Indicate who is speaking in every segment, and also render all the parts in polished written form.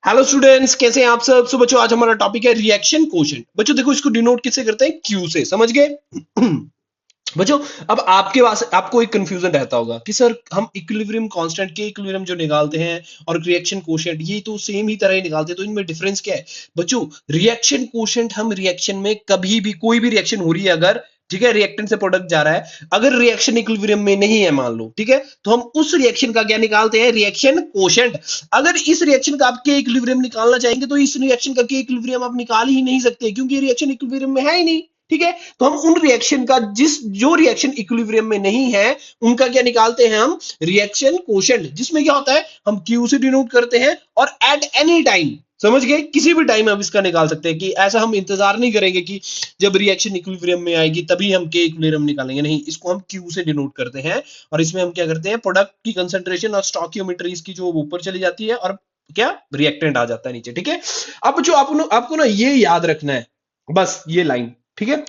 Speaker 1: Hello students, कैसे हैं आप सब। सो बच्चों, आज हमारा टॉपिक है रिएक्शन कोशेंट। बच्चों देखो, इसको डिनोट किससे करते हैं? क्यू से। समझ गए? बच्चों, अब आपके पास आपको एक कंफ्यूजन रहता होगा कि सर हम इक्विलिब्रियम कांस्टेंट के इक्विलिब्रियम जो निकालते हैं और रिएक्शन कोशेंट ये तो सेम ही तरह ही निकालते हैं, तो इनमें डिफरेंस क्या है? बच्चों, रिएक्शन कोशेंट हम रिएक्शन में कभी भी कोई भी रिएक्शन हो रही है अगर, ठीक है, रिएक्टेंट से प्रोडक्ट जा रहा है, अगर रिएक्शन इक्विलिब्रियम में नहीं है मान लो, ठीक है, तो हम उस रिएक्शन का क्या निकालते हैं? Reaction quotient. अगर इस रिएक्शन का आप के इक्विलिब्रियम निकालना चाहेंगे तो इस रिएक्शन का के इक्विलिब्रियम आप निकाल ही नहीं सकते, क्योंकि रिएक्शन इक्विलिब्रियम में है ही नहीं। ठीक है, तो हम उन रिएक्शन का जो रिएक्शन इक्विलिब्रियम में नहीं है उनका क्या निकालते हैं? हम रिएक्शन कोशेंट, जिसमें क्या होता है, हम क्यू से डिनोट करते हैं और एट एनी टाइम, समझ गए, किसी भी टाइम हम इसका निकाल सकते हैं। कि ऐसा हम इंतजार नहीं करेंगे कि जब रिएक्शन इक्विलिब्रियम में आएगी तभी हम के इक्विलिब्रियम निकालेंगे, नहीं, इसको हम क्यू से डिनोट करते हैं। और इसमें हम क्या करते हैं? प्रोडक्ट की कंसंट्रेशन और स्टोइकियोमेट्री इसकी जो ऊपर चली जाती है और क्या रिएक्टेंट आ जाता है नीचे। ठीक है, अब जो आपको ना ये याद रखना है, बस ये लाइन, ठीक है,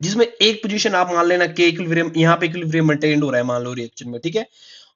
Speaker 1: जिसमें एक पोजीशन आप मान लेना के इक्विलिब्रियम, यहां पे इक्विलिब्रियम मेंटेन हो रहा है मान लो रिएक्शन में, ठीक है,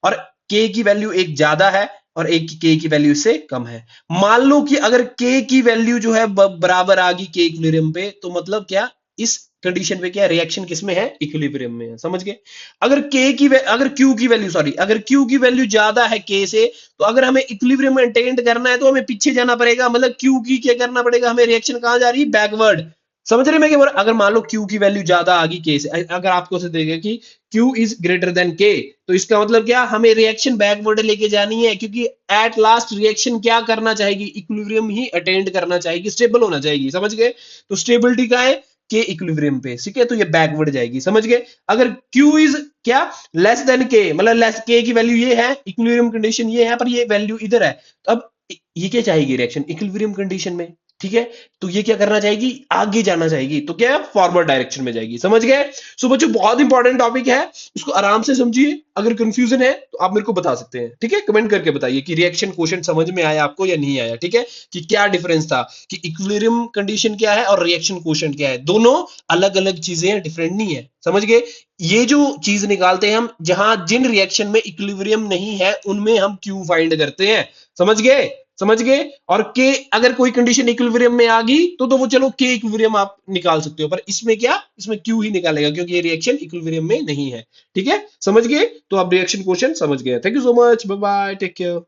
Speaker 1: और के की वैल्यू एक ज्यादा है और एक के की वैल्यू से कम है। मान लो कि अगर के की वैल्यू जो है बराबर आ गई के इक्विलिब्रियम पे, तो मतलब क्या, इस कंडीशन पे क्या रिएक्शन किसमें है? इक्विलिब्रियम में है। समझ गए? अगर क्यू की वैल्यू, सॉरी, अगर क्यू की वैल्यू ज्यादा है के से, तो अगर हमें इक्विलिब्रियम मेंटेन करना है तो हमें पीछे जाना पड़ेगा, मतलब क्यू की क्या करना पड़ेगा हमें? रिएक्शन कहां जा रही है? बैकवर्ड। समझ रहे मैं क्या बोल रहा? अगर मान लो क्यू की वैल्यू ज्यादा आ गई के से, अगर आपको से देगा कि क्यू इज ग्रेटर देन के, तो इसका मतलब क्या, हमें रिएक्शन बैकवर्ड लेके जानी है, क्योंकि एट लास्ट रिएक्शन क्या करना चाहेगी? इक्विलिब्रियम ही अटेंड करना चाहेगी, स्टेबल होना चाहेगी। समझ गए? तो स्टेबिलिटी का है के इक्विलिब्रियम पे, ठीक है, तो ये बैकवर्ड जाएगी। समझ गए? अगर क्यू इज क्या, लेस देन के, मतलब लेस के की वैल्यू ये है, इक्विलिब्रियम कंडीशन ये है, पर ये वैल्यू इधर है, तो अब ये क्या चाहेगी? रिएक्शन इक्विलिब्रियम कंडीशन में, ठीक है, तो ये क्या करना चाहेगी? आगे जाना चाहेगी, तो क्या, फॉरवर्ड डायरेक्शन में जाएगी। समझ गए? सो बच्चों, बहुत इंपॉर्टेंट टॉपिक है, इसको आराम से समझिए। अगर कंफ्यूजन है तो आप मेरे को बता सकते हैं, ठीक है, कमेंट करके बताइए कि रिएक्शन क्वोशिएंट समझ में आया आपको या नहीं आया। ठीक है, कि क्या डिफरेंस था, कि इक्विलिब्रियम कंडीशन क्या है और रिएक्शन क्वोशिएंट क्या है, दोनों अलग अलग चीजें हैं, डिफरेंट नहीं है। समझ गए? ये जो चीज निकालते हैं हम, जहां जिन रिएक्शन में इक्विलिब्रियम नहीं है उनमें हम क्यू फाइंड करते हैं। समझ गए? समझ गए? और के, अगर कोई कंडीशन इक्विलिब्रियम में आ गई तो वो चलो के इक्विलिब्रियम आप निकाल सकते हो, पर इसमें क्या, इसमें क्यू ही निकालेगा, क्योंकि ये रिएक्शन इक्विलिब्रियम में नहीं है। ठीक है, समझ गए? तो आप रिएक्शन क्वोशिएंट समझ गए। Thank you so much, bye bye, take care.